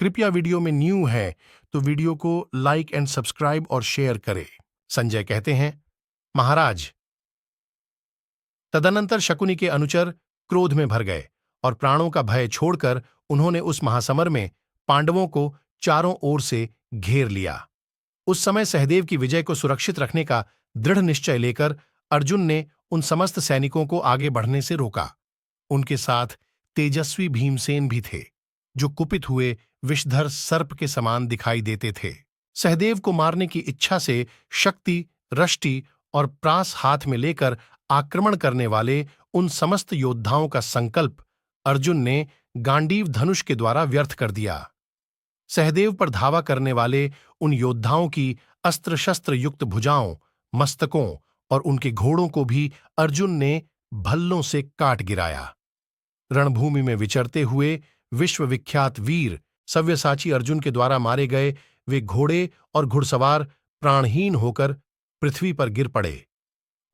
कृपया वीडियो में न्यू है तो वीडियो को लाइक एंड सब्सक्राइब और शेयर करें। संजय कहते हैं, महाराज। तदनंतर शकुनी के अनुचर क्रोध में भर गए और प्राणों का भय छोड़कर उन्होंने उस महासमर में पांडवों को चारों ओर से घेर लिया। उस समय सहदेव की विजय को सुरक्षित रखने का दृढ़ निश्चय लेकर अर्जुन ने उन समस्त सैनिकों को आगे बढ़ने से रोका। उनके साथ तेजस्वी भीमसेन भी थे, जो कुपित हुए विषधर सर्प के समान दिखाई देते थे। सहदेव को मारने की इच्छा से शक्ति, रष्टि और प्रास हाथ में लेकर आक्रमण करने वाले उन समस्त योद्धाओं का संकल्प अर्जुन ने गांडीव धनुष के द्वारा व्यर्थ कर दिया। सहदेव पर धावा करने वाले उन योद्धाओं की अस्त्र शस्त्र युक्त भुजाओं, मस्तकों और उनके घोड़ों को भी अर्जुन ने भल्लों से काट गिराया। रणभूमि में विचरते हुए विश्वविख्यात वीर सव्यसाची अर्जुन के द्वारा मारे गए वे घोड़े और घुड़सवार प्राणहीन होकर पृथ्वी पर गिर पड़े।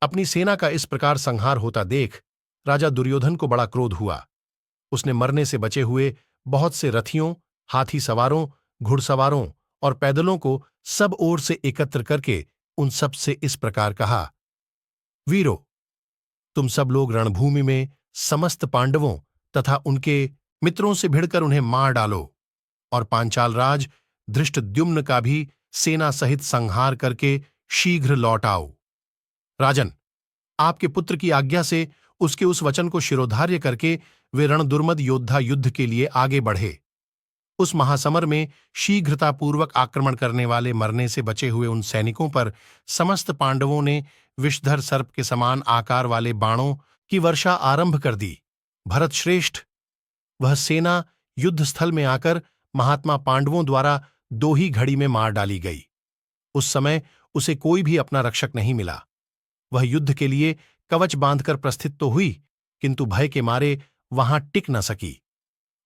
अपनी सेना का इस प्रकार संहार होता देख राजा दुर्योधन को बड़ा क्रोध हुआ। उसने मरने से बचे हुए बहुत से रथियों, हाथी सवारों, घुड़सवारों और पैदलों को सब ओर से एकत्र करके उन सब से इस प्रकार कहा, वीरों, तुम सब लोग रणभूमि में समस्त पांडवों तथा उनके मित्रों से भिड़कर उन्हें मार डालो और पांचाल राज धृष्टद्युम्न का भी सेना सहित संहार करके शीघ्र लौट आओ। राजन, आपके पुत्र की आज्ञा से उसके उस वचन को शिरोधार्य करके वे रणदुर्मद योद्धा युद्ध के लिए आगे बढ़े। उस महासमर में शीघ्रतापूर्वक आक्रमण करने वाले मरने से बचे हुए उन सैनिकों पर समस्त पांडवों ने विषधर सर्प के समान आकार वाले बाणों की वर्षा आरंभ कर दी। भरत श्रेष्ठ, वह सेना युद्ध स्थल में आकर महात्मा पांडवों द्वारा 2 ही घड़ी में मार डाली गई। उस समय उसे कोई भी अपना रक्षक नहीं मिला। वह युद्ध के लिए कवच बांधकर प्रस्थित तो हुई, किंतु भय के मारे वहां टिक न सकी।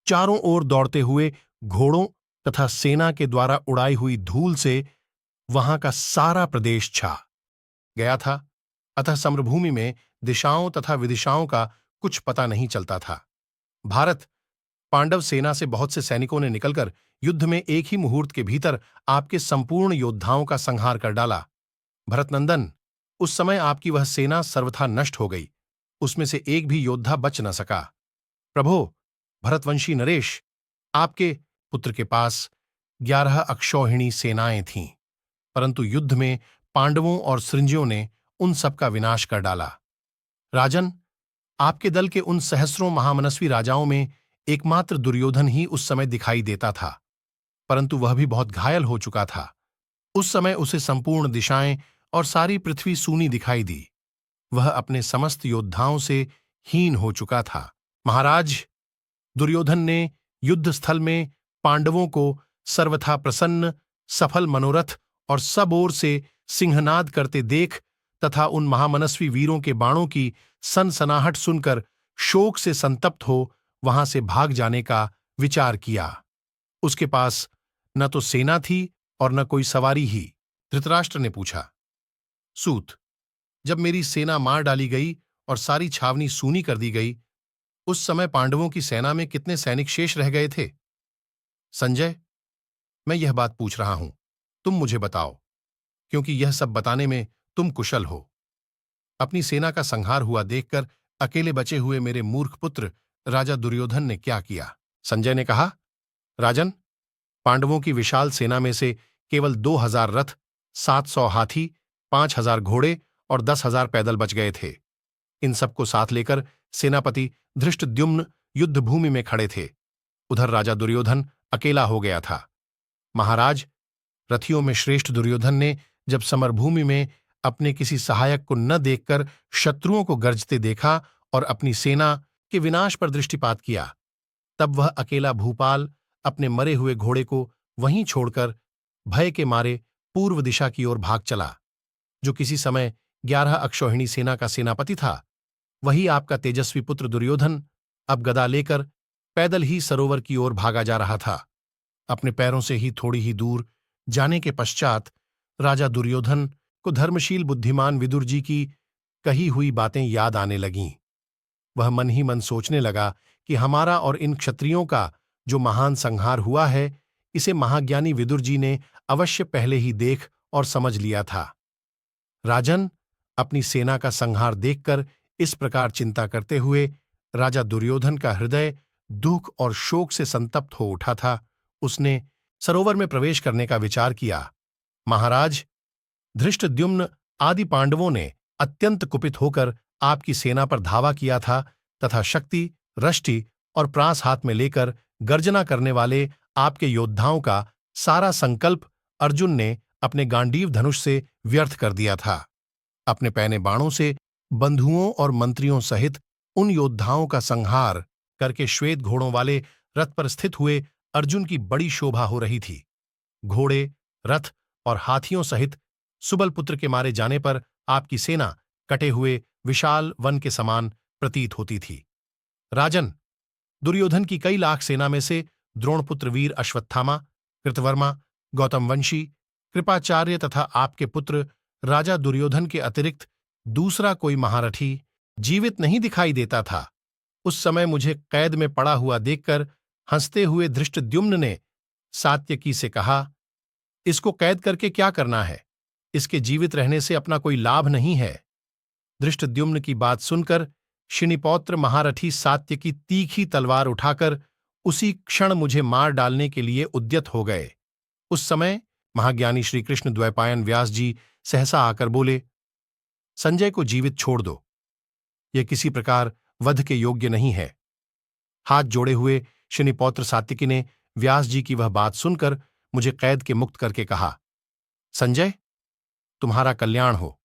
चारों ओर दौड़ते हुए घोड़ों तथा सेना के द्वारा उड़ाई हुई धूल से वहां का सारा प्रदेश छा गया था। अतः समरभूमि में दिशाओं तथा विदिशाओं का कुछ पता नहीं चलता था। भारत, पांडव सेना से बहुत से सैनिकों ने निकलकर युद्ध में एक ही मुहूर्त के भीतर आपके संपूर्ण योद्धाओं का संहार कर डाला। भरतनंदन, उस समय आपकी वह सेना सर्वथा नष्ट हो गई, उसमें से एक भी योद्धा बच न सका। प्रभो, भरतवंशी नरेश, आपके पुत्र के पास 11 अक्षौहिणी सेनाएं थीं, परंतु युद्ध में पांडवों और सृंजियों ने उन सब का विनाश कर डाला। राजन, आपके दल के उन सहस्रों महामनस्वी राजाओं में एकमात्र दुर्योधन ही उस समय दिखाई देता था, परंतु वह भी बहुत घायल हो चुका था। उस समय उसे संपूर्ण दिशाएं और सारी पृथ्वी सूनी दिखाई दी। वह अपने समस्त योद्धाओं से हीन हो चुका था। महाराज, दुर्योधन ने युद्ध स्थल में पांडवों को सर्वथा प्रसन्न, सफल मनोरथ और सब ओर से सिंहनाद करते देख तथा उन महामनस्वी वीरों के बाणों की सनसनाहट सुनकर शोक से संतप्त हो वहां से भाग जाने का विचार किया। उसके पास न तो सेना थी और न कोई सवारी ही। धृतराष्ट्र ने पूछा, सूत, जब मेरी सेना मार डाली गई और सारी छावनी सूनी कर दी गई, उस समय पांडवों की सेना में कितने सैनिक शेष रह गए थे? संजय, मैं यह बात पूछ रहा हूं, तुम मुझे बताओ, क्योंकि यह सब बताने में तुम कुशल हो। अपनी सेना का संहार हुआ देखकर अकेले बचे हुए मेरे मूर्ख पुत्र राजा दुर्योधन ने क्या किया? संजय ने कहा, राजन, पांडवों की विशाल सेना में से केवल 2000 रथ, 700 हाथी, 5000 घोड़े और 10,000 पैदल बच गए थे। इन सबको साथ लेकर सेनापति धृष्टद्युम्न युद्धभूमि में खड़े थे। उधर राजा दुर्योधन अकेला हो गया था। महाराज, रथियों में श्रेष्ठ दुर्योधन ने जब समरभूमि में अपने किसी सहायक को न देखकर शत्रुओं को गरजते देखा और अपनी सेना के विनाश पर दृष्टिपात किया, तब वह अकेला भूपाल अपने मरे हुए घोड़े को वहीं छोड़कर भय के मारे पूर्व दिशा की ओर भाग चला। जो किसी समय 11 अक्षौहिणी सेना का सेनापति था, वही आपका तेजस्वी पुत्र दुर्योधन अब गदा लेकर पैदल ही सरोवर की ओर भागा जा रहा था। अपने पैरों से ही थोड़ी ही दूर जाने के पश्चात राजा दुर्योधन को धर्मशील बुद्धिमान विदुर जी की कही हुई बातें याद आने लगीं। वह मन ही मन सोचने लगा कि हमारा और इन क्षत्रियों का जो महान संहार हुआ है, इसे महाज्ञानी विदुर जी ने अवश्य पहले ही देख और समझ लिया था। राजन, अपनी सेना का संहार देखकर इस प्रकार चिंता करते हुए राजा दुर्योधन का हृदय दुख और शोक से संतप्त हो उठा था। उसने सरोवर में प्रवेश करने का विचार किया। महाराज, धृष्टद्युम्न आदि पांडवों ने अत्यंत कुपित होकर आपकी सेना पर धावा किया था तथा शक्ति, रष्टि और प्रास हाथ में लेकर गर्जना करने वाले आपके योद्धाओं का सारा संकल्प अर्जुन ने अपने गांडीव धनुष से व्यर्थ कर दिया था। अपने पैने बाणों से बंधुओं और मंत्रियों सहित उन योद्धाओं का संहार करके श्वेत घोड़ों वाले रथ पर स्थित हुए अर्जुन की बड़ी शोभा हो रही थी। घोड़े, रथ और हाथियों सहित सुबलपुत्र के मारे जाने पर आपकी सेना कटे हुए विशाल वन के समान प्रतीत होती थी। राजन, दुर्योधन की कई लाख सेना में से द्रोणपुत्र वीर अश्वत्थामा, कृतवर्मा, गौतमवंशी, कृपाचार्य तथा आपके पुत्र राजा दुर्योधन के अतिरिक्त दूसरा कोई महारथी जीवित नहीं दिखाई देता था। उस समय मुझे कैद में पड़ा हुआ देखकर हंसते हुए धृष्टद्युम्न ने सात्यकी से कहा, इसको कैद करके क्या करना है? इसके जीवित रहने से अपना कोई लाभ नहीं है। धृष्टद्युम्न की बात सुनकर शिनिपौत्र महारथी सात्यकी तीखी तलवार उठाकर उसी क्षण मुझे मार डालने के लिए उद्यत हो गए। उस समय महाज्ञानी श्री कृष्ण द्वैपायन व्यास जी सहसा आकर बोले, संजय को जीवित छोड़ दो, यह किसी प्रकार वध के योग्य नहीं है। हाथ जोड़े हुए शनिपौत्र सात्यकी ने व्यास जी की वह बात सुनकर मुझे कैद के मुक्त करके कहा, संजय, तुम्हारा कल्याण हो।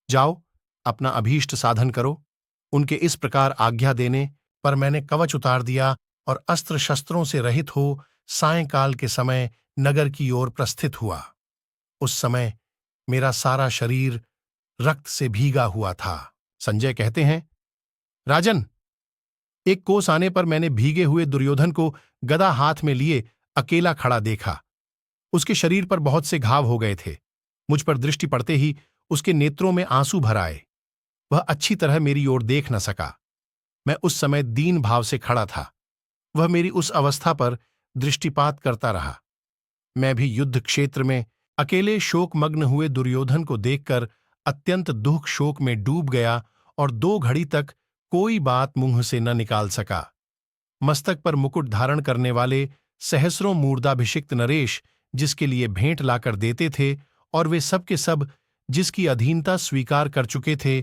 जाओ, अपना अभीष्ट साधन करो। उनके इस प्रकार आज्ञा देने पर मैंने कवच उतार दिया और अस्त्र शस्त्रों से रहित हो सायंकाल के समय नगर की ओर प्रस्थित हुआ। उस समय मेरा सारा शरीर रक्त से भीगा हुआ था। संजय कहते हैं, राजन, एक कोस आने पर मैंने भीगे हुए दुर्योधन को गदा हाथ में लिए अकेला खड़ा देखा। उसके शरीर पर बहुत से घाव हो गए थे। मुझ पर दृष्टि पड़ते ही उसके नेत्रों में आंसू भर आए। वह अच्छी तरह मेरी ओर देख न सका। मैं उस समय दीन भाव से खड़ा था। वह मेरी उस अवस्था पर दृष्टिपात करता रहा। मैं भी युद्ध क्षेत्र में अकेले शोकमग्न हुए दुर्योधन को देखकर अत्यंत दुख शोक में डूब गया और 2 घड़ी तक कोई बात मुंह से न निकाल सका। मस्तक पर मुकुट धारण करने वाले सहस्रों मूर्धाभिषिक्त नरेश जिसके लिए भेंट लाकर देते थे और वे सब के सब जिसकी अधीनता स्वीकार कर चुके थे,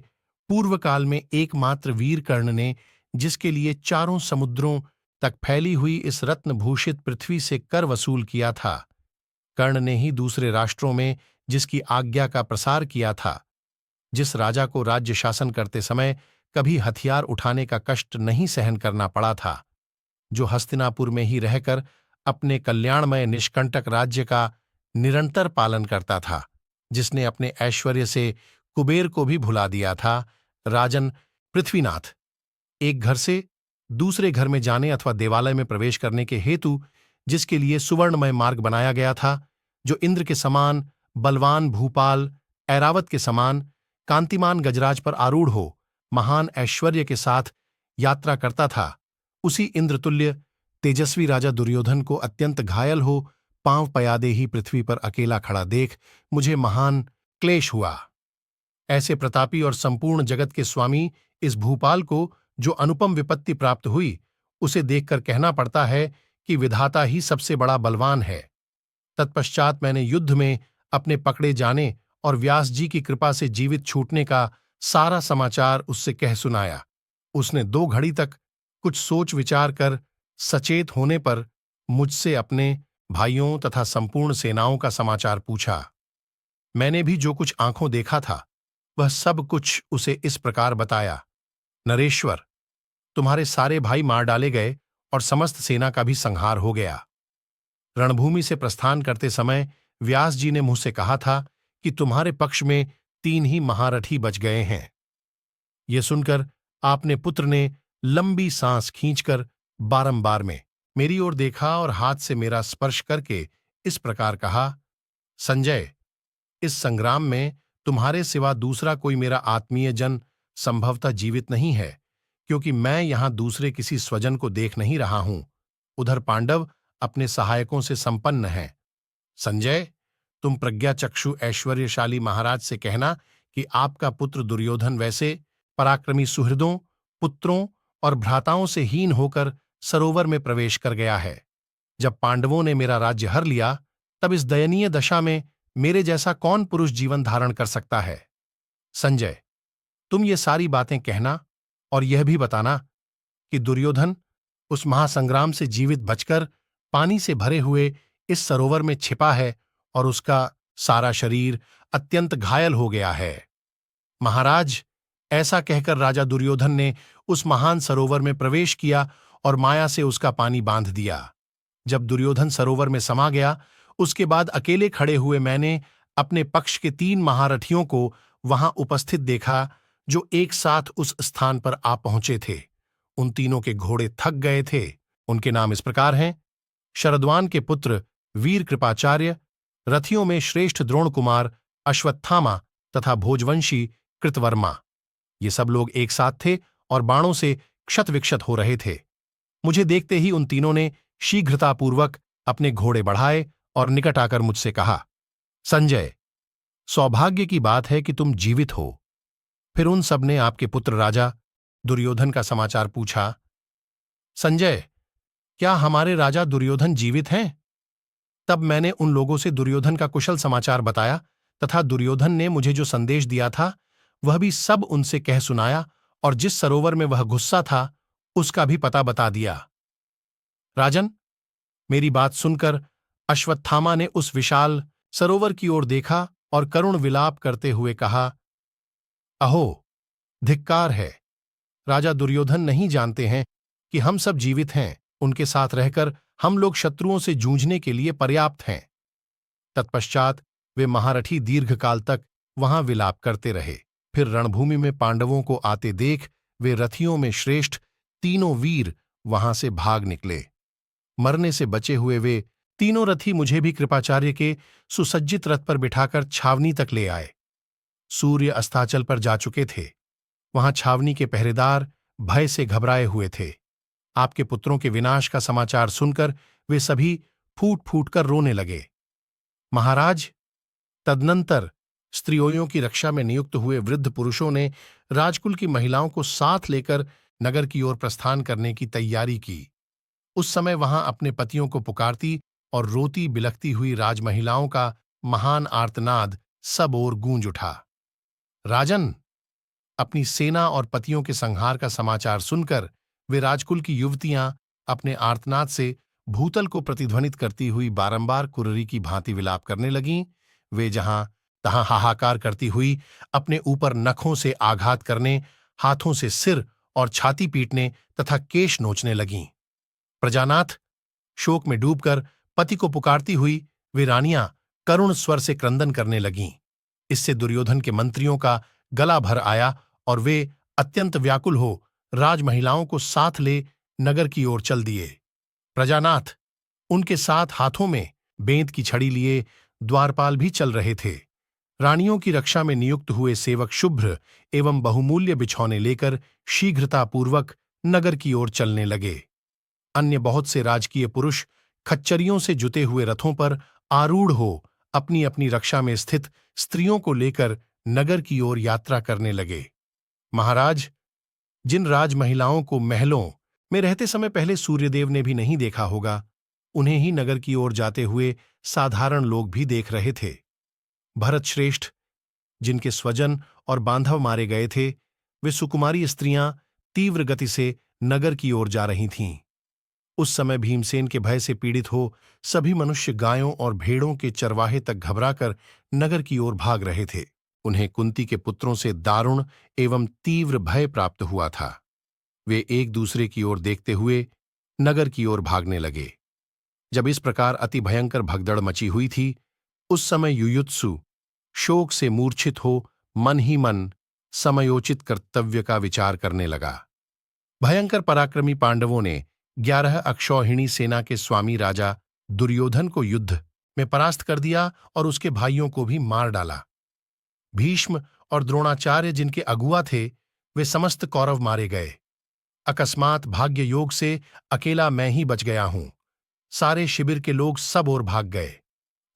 पूर्व काल में एकमात्र वीर कर्ण ने जिसके लिए चारों समुद्रों तक फैली हुई इस रत्नभूषित पृथ्वी से कर वसूल किया था, कर्ण ने ही दूसरे राष्ट्रों में जिसकी आज्ञा का प्रसार किया था, जिस राजा को राज्य शासन करते समय कभी हथियार उठाने का कष्ट नहीं सहन करना पड़ा था, जो हस्तिनापुर में ही रहकर अपने कल्याणमय निष्कंटक राज्य का निरंतर पालन करता था, जिसने अपने ऐश्वर्य से कुबेर को भी भुला दिया था, राजन पृथ्वीनाथ, एक घर से दूसरे घर में जाने अथवा देवालय में प्रवेश करने के हेतु जिसके लिए सुवर्णमय मार्ग बनाया गया था, जो इंद्र के समान बलवान भूपाल ऐरावत के समान कांतिमान गजराज पर आरूढ़ हो महान ऐश्वर्य के साथ यात्रा करता था, उसी इंद्रतुल्य तेजस्वी राजा दुर्योधन को अत्यंत घायल हो पांव पयादे ही पृथ्वी पर अकेला खड़ा देख मुझे महान क्लेश हुआ। ऐसे प्रतापी और संपूर्ण जगत के स्वामी इस भूपाल को जो अनुपम विपत्ति प्राप्त हुई, उसे देखकर कहना पड़ता है कि विधाता ही सबसे बड़ा बलवान है। तत्पश्चात मैंने युद्ध में अपने पकड़े जाने और व्यास जी की कृपा से जीवित छूटने का सारा समाचार उससे कह सुनाया। उसने 2 घड़ी तक कुछ सोच विचार कर सचेत होने पर मुझसे अपने भाइयों तथा संपूर्ण सेनाओं का समाचार पूछा। मैंने भी जो कुछ आंखों देखा था वह सब कुछ उसे इस प्रकार बताया। नरेश्वर, तुम्हारे सारे भाई मार डाले गए और समस्त सेना का भी संहार हो गया। रणभूमि से प्रस्थान करते समय व्यास जी ने मुझसे कहा था कि तुम्हारे पक्ष में 3 ही महारथी बच गए हैं। यह सुनकर आपने पुत्र ने लंबी सांस खींचकर बारंबार में मेरी ओर देखा और हाथ से मेरा स्पर्श करके इस प्रकार कहा, संजय, इस संग्राम में तुम्हारे सिवा दूसरा कोई मेरा आत्मीय जन संभवतः जीवित नहीं है, क्योंकि मैं यहां दूसरे किसी स्वजन को देख नहीं रहा हूं। उधर पांडव अपने सहायकों से संपन्न है। संजय, तुम प्रज्ञाचक्षु ऐश्वर्यशाली महाराज से कहना कि आपका पुत्र दुर्योधन वैसे पराक्रमी सुहृदों, पुत्रों और भ्राताओं से हीन होकर सरोवर में प्रवेश कर गया है। जब पांडवों ने मेरा राज्य हर लिया, तब इस दयनीय दशा में मेरे जैसा कौन पुरुष जीवन धारण कर सकता है। संजय, तुम ये सारी बातें कहना और यह भी बताना कि दुर्योधन उस महासंग्राम से जीवित बचकर पानी से भरे हुए इस सरोवर में छिपा है और उसका सारा शरीर अत्यंत घायल हो गया है। महाराज, ऐसा कहकर राजा दुर्योधन ने उस महान सरोवर में प्रवेश किया और माया से उसका पानी बांध दिया। जब दुर्योधन सरोवर में समा गया, उसके बाद अकेले खड़े हुए मैंने अपने पक्ष के 3 महारथियों को वहां उपस्थित देखा, जो एक साथ उस स्थान पर आ पहुंचे थे। उन तीनों के घोड़े थक गए थे। उनके नाम इस प्रकार हैं: शरद्वान के पुत्र वीर कृपाचार्य, रथियों में श्रेष्ठ द्रोण कुमार अश्वत्थामा तथा भोजवंशी कृतवर्मा। ये सब लोग एक साथ थे और बाणों से क्षत विक्षत हो रहे थे। मुझे देखते ही उन तीनों ने शीघ्रतापूर्वक अपने घोड़े बढ़ाए और निकट आकर मुझसे कहा, संजय, सौभाग्य की बात है कि तुम जीवित हो। फिर उन सब ने आपके पुत्र राजा दुर्योधन का समाचार पूछा। संजय, क्या हमारे राजा दुर्योधन जीवित हैं? तब मैंने उन लोगों से दुर्योधन का कुशल समाचार बताया तथा दुर्योधन ने मुझे जो संदेश दिया था वह भी सब उनसे कह सुनाया और जिस सरोवर में वह गुस्सा था उसका भी पता बता दिया। राजन, मेरी बात सुनकर अश्वत्थामा ने उस विशाल सरोवर की ओर देखा और करुण विलाप करते हुए कहा, अहो, धिक्कार है। राजा दुर्योधन नहीं जानते हैं कि हम सब जीवित हैं। उनके साथ रहकर हम लोग शत्रुओं से जूझने के लिए पर्याप्त हैं। तत्पश्चात वे महारथी दीर्घकाल तक वहां विलाप करते रहे। फिर रणभूमि में पांडवों को आते देख वे रथियों में श्रेष्ठ तीनों वीर वहां से भाग निकले। मरने से बचे हुए वे तीनों रथी मुझे भी कृपाचार्य के सुसज्जित रथ पर बिठाकर छावनी तक ले आए। सूर्य अस्ताचल पर जा चुके थे। वहां छावनी के पहरेदार भय से घबराए हुए थे। आपके पुत्रों के विनाश का समाचार सुनकर वे सभी फूट फूट कर रोने लगे। महाराज, तदनंतर स्त्रियों की रक्षा में नियुक्त हुए वृद्ध पुरुषों ने राजकुल की महिलाओं को साथ लेकर नगर की ओर प्रस्थान करने की तैयारी की। उस समय वहां अपने पतियों को पुकारती और रोती बिलखती हुई राजमहिलाओं का महान आर्तनाद सब ओर गूंज उठा। राजन, अपनी सेना और पतियों के संहार का समाचार सुनकर वे राजकुल की युवतियां अपने आर्तनाद से भूतल को प्रतिध्वनित करती हुई बारंबार कुररी की भांति विलाप करने लगीं। वे जहां तहां हाहाकार करती हुई अपने ऊपर नखों से आघात करने, हाथों से सिर और छाती पीटने तथा केश नोचने लगीं। प्रजानाथ, शोक में डूबकर पति को पुकारती हुई वे रानियां करुण स्वर से क्रंदन करने लगीं। इससे दुर्योधन के मंत्रियों का गला भर आया और वे अत्यंत व्याकुल हो राजमहिलाओं को साथ ले नगर की ओर चल दिए। प्रजानाथ, उनके साथ हाथों में बेंत की छड़ी लिए द्वारपाल भी चल रहे थे। रानियों की रक्षा में नियुक्त हुए सेवक शुभ्र एवं बहुमूल्य बिछौने लेकर शीघ्रतापूर्वक नगर की ओर चलने लगे। अन्य बहुत से राजकीय पुरुष खच्चरियों से जुते हुए रथों पर आरूढ़ हो अपनी अपनी रक्षा में स्थित स्त्रियों को लेकर नगर की ओर यात्रा करने लगे। महाराज, जिन राजमहिलाओं को महलों में रहते समय पहले सूर्यदेव ने भी नहीं देखा होगा, उन्हें ही नगर की ओर जाते हुए साधारण लोग भी देख रहे थे। भरत श्रेष्ठ, जिनके स्वजन और बांधव मारे गए थे, वे सुकुमारी स्त्रियां तीव्र गति से नगर की ओर जा रही थीं। उस समय भीमसेन के भय से पीड़ित हो सभी मनुष्य गायों और भेड़ों के चरवाहे तक घबराकर नगर की ओर भाग रहे थे। उन्हें कुंती के पुत्रों से दारुण एवं तीव्र भय प्राप्त हुआ था। वे एक दूसरे की ओर देखते हुए नगर की ओर भागने लगे। जब इस प्रकार अति भयंकर भगदड़ मची हुई थी, उस समय युयुत्सु शोक से मूर्छित हो मन ही मन समयोचित कर्तव्य का विचार करने लगा। भयंकर पराक्रमी पांडवों ने 11 अक्षौहिणी सेना के स्वामी राजा दुर्योधन को युद्ध में परास्त कर दिया और उसके भाइयों को भी मार डाला। भीष्म और द्रोणाचार्य, जिनके अगुआ थे, वे समस्त कौरव मारे गए। अकस्मात भाग्य योग से अकेला मैं ही बच गया हूं। सारे शिविर के लोग सब ओर भाग गए।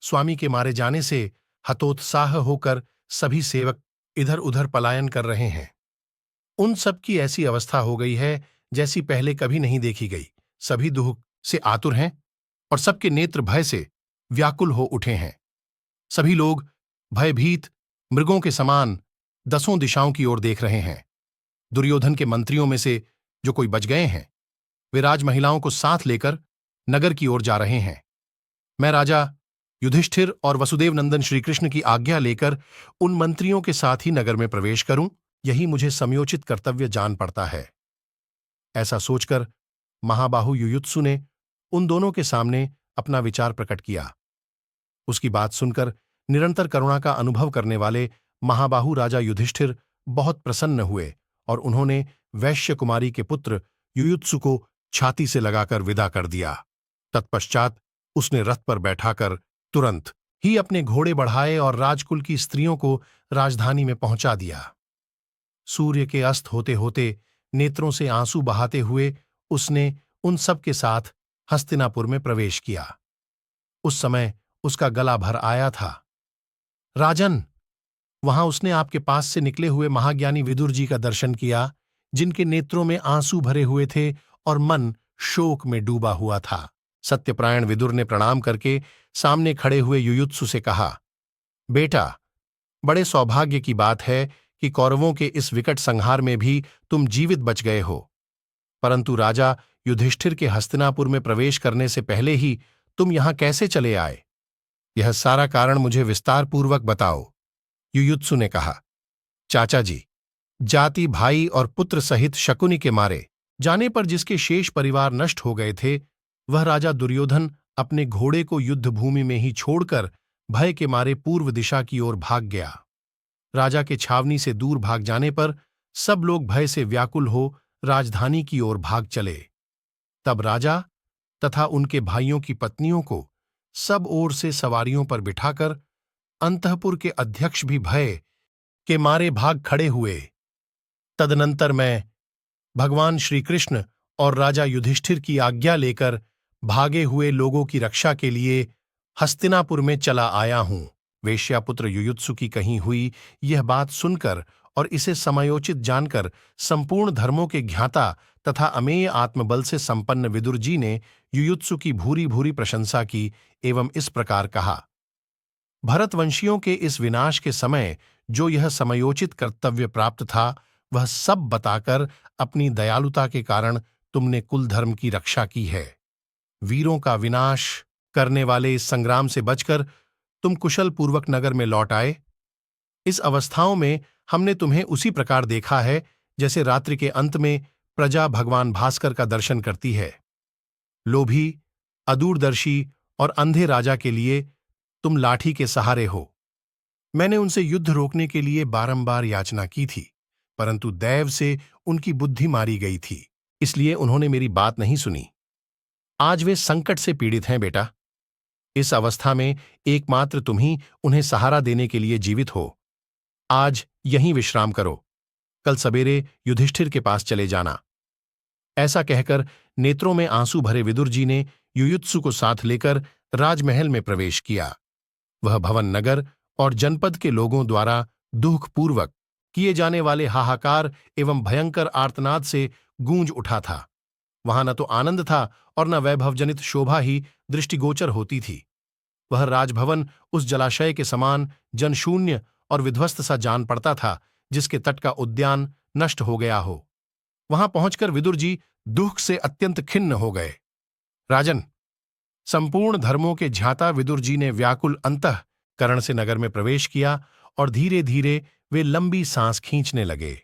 स्वामी के मारे जाने से हतोत्साह होकर सभी सेवक इधर उधर पलायन कर रहे हैं। उन सब की ऐसी अवस्था हो गई है जैसी पहले कभी नहीं देखी गई। सभी दुख से आतुर हैं और सबके नेत्र भय से व्याकुल हो उठे हैं। सभी लोग भयभीत मृगों के समान दसों दिशाओं की ओर देख रहे हैं। दुर्योधन के मंत्रियों में से जो कोई बच गए हैं, वे राज महिलाओं को साथ लेकर नगर की ओर जा रहे हैं। मैं राजा युधिष्ठिर और वसुदेव नंदन श्रीकृष्ण की आज्ञा लेकर उन मंत्रियों के साथ ही नगर में प्रवेश करूं, यही मुझे समयोचित कर्तव्य जान पड़ता है। ऐसा सोचकर महाबाहु युयुत्सु ने उन दोनों के सामने अपना विचार प्रकट किया। उसकी बात सुनकर निरंतर करुणा का अनुभव करने वाले महाबाहु राजा युधिष्ठिर बहुत प्रसन्न हुए और उन्होंने वैश्य कुमारी के पुत्र युयुत्सु को छाती से लगाकर विदा कर दिया। तत्पश्चात उसने रथ पर बैठाकर तुरंत ही अपने घोड़े बढ़ाए और राजकुल की स्त्रियों को राजधानी में पहुंचा दिया। सूर्य के अस्त होते होते नेत्रों से आंसू बहाते हुए उसने उन सब के साथ हस्तिनापुर में प्रवेश किया। उस समय उसका गला भर आया था। राजन, वहां उसने आपके पास से निकले हुए महाज्ञानी विदुर जी का दर्शन किया, जिनके नेत्रों में आंसू भरे हुए थे और मन शोक में डूबा हुआ था। सत्यपरायण विदुर ने प्रणाम करके सामने खड़े हुए युयुत्सु से कहा, बेटा, बड़े सौभाग्य की बात है कि कौरवों के इस विकट संहार में भी तुम जीवित बच गए हो, परंतु राजा युधिष्ठिर के हस्तिनापुर में प्रवेश करने से पहले ही तुम यहां कैसे चले आए? यह सारा कारण मुझे विस्तारपूर्वक बताओ। युयुत्सु ने कहा, चाचा जी, जाति भाई और पुत्र सहित शकुनि के मारे जाने पर जिसके शेष परिवार नष्ट हो गए थे, वह राजा दुर्योधन अपने घोड़े को युद्धभूमि में ही छोड़कर भय के मारे पूर्व दिशा की ओर भाग गया। राजा के छावनी से दूर भाग जाने पर सब लोग भय से व्याकुल हो राजधानी की ओर भाग चले। तब राजा तथा उनके भाइयों की पत्नियों को सब ओर से सवारियों पर बिठाकर अंतःपुर के अध्यक्ष भी भय के मारे भाग खड़े हुए। तदनंतर मैं भगवान श्रीकृष्ण और राजा युधिष्ठिर की आज्ञा लेकर भागे हुए लोगों की रक्षा के लिए हस्तिनापुर में चला आया हूं। वेश्यापुत्र युयुत्सु की कही हुई यह बात सुनकर और इसे समयोचित जानकर संपूर्ण धर्मों के ज्ञाता तथा अमेय आत्मबल से संपन्न विदुर जी ने युयुत्सु की भूरी भूरी प्रशंसा की एवं इस प्रकार कहा, भरतवंशियों के इस विनाश के समय जो यह समयोचित कर्तव्य प्राप्त था, वह सब बताकर अपनी दयालुता के कारण तुमने कुल धर्म की रक्षा की है। वीरों का विनाश करने वाले इस संग्राम से बचकर तुम कुशल पूर्वक नगर में लौट आए। इस अवस्थाओं में हमने तुम्हें उसी प्रकार देखा है जैसे रात्रि के अंत में प्रजा भगवान भास्कर का दर्शन करती है। लोभी, अदूरदर्शी और अंधे राजा के लिए तुम लाठी के सहारे हो। मैंने उनसे युद्ध रोकने के लिए बारंबार याचना की थी, परंतु दैव से उनकी बुद्धि मारी गई थी, इसलिए उन्होंने मेरी बात नहीं सुनी। आज वे संकट से पीड़ित हैं बेटा। इस अवस्था में एकमात्र तुम ही उन्हें सहारा देने के लिए जीवित हो। आज यहीं विश्राम करो, कल सवेरे युधिष्ठिर के पास चले जाना। ऐसा कहकर नेत्रों में आंसू भरे विदुर जी ने युयुत्सु को साथ लेकर राजमहल में प्रवेश किया। वह भवन नगर और जनपद के लोगों द्वारा दुखपूर्वक किए जाने वाले हाहाकार एवं भयंकर आर्तनाद से गूंज उठा था। वहां न तो आनंद था और न वैभवजनित शोभा ही दृष्टिगोचर होती थी। वह राजभवन उस जलाशय के समान जनशून्य और विध्वस्त सा जान पड़ता था जिसके तट का उद्यान नष्ट हो गया हो। वहां पहुंचकर विदुर जी दुख से अत्यंत खिन्न हो गए। राजन, संपूर्ण धर्मों के ज्ञाता विदुर जी ने व्याकुल अंतःकरण से नगर में प्रवेश किया और धीरे धीरे वे लंबी सांस खींचने लगे।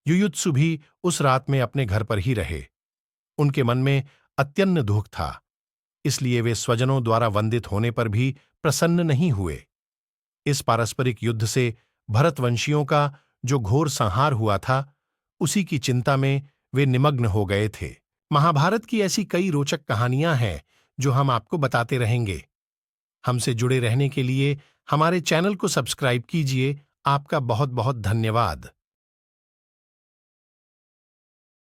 युयुत्सु भी उस रात में अपने घर पर ही रहे। उनके मन में अत्यन्न दुख था, इसलिए वे स्वजनों द्वारा वंदित होने पर भी प्रसन्न नहीं हुए। इस पारस्परिक युद्ध से भरतवंशियों का जो घोर संहार हुआ था, उसी की चिंता में वे निमग्न हो गए थे। महाभारत की ऐसी कई रोचक कहानियां हैं जो हम आपको बताते रहेंगे। हमसे जुड़े रहने के लिए हमारे चैनल को सब्सक्राइब कीजिए। आपका बहुत बहुत धन्यवाद।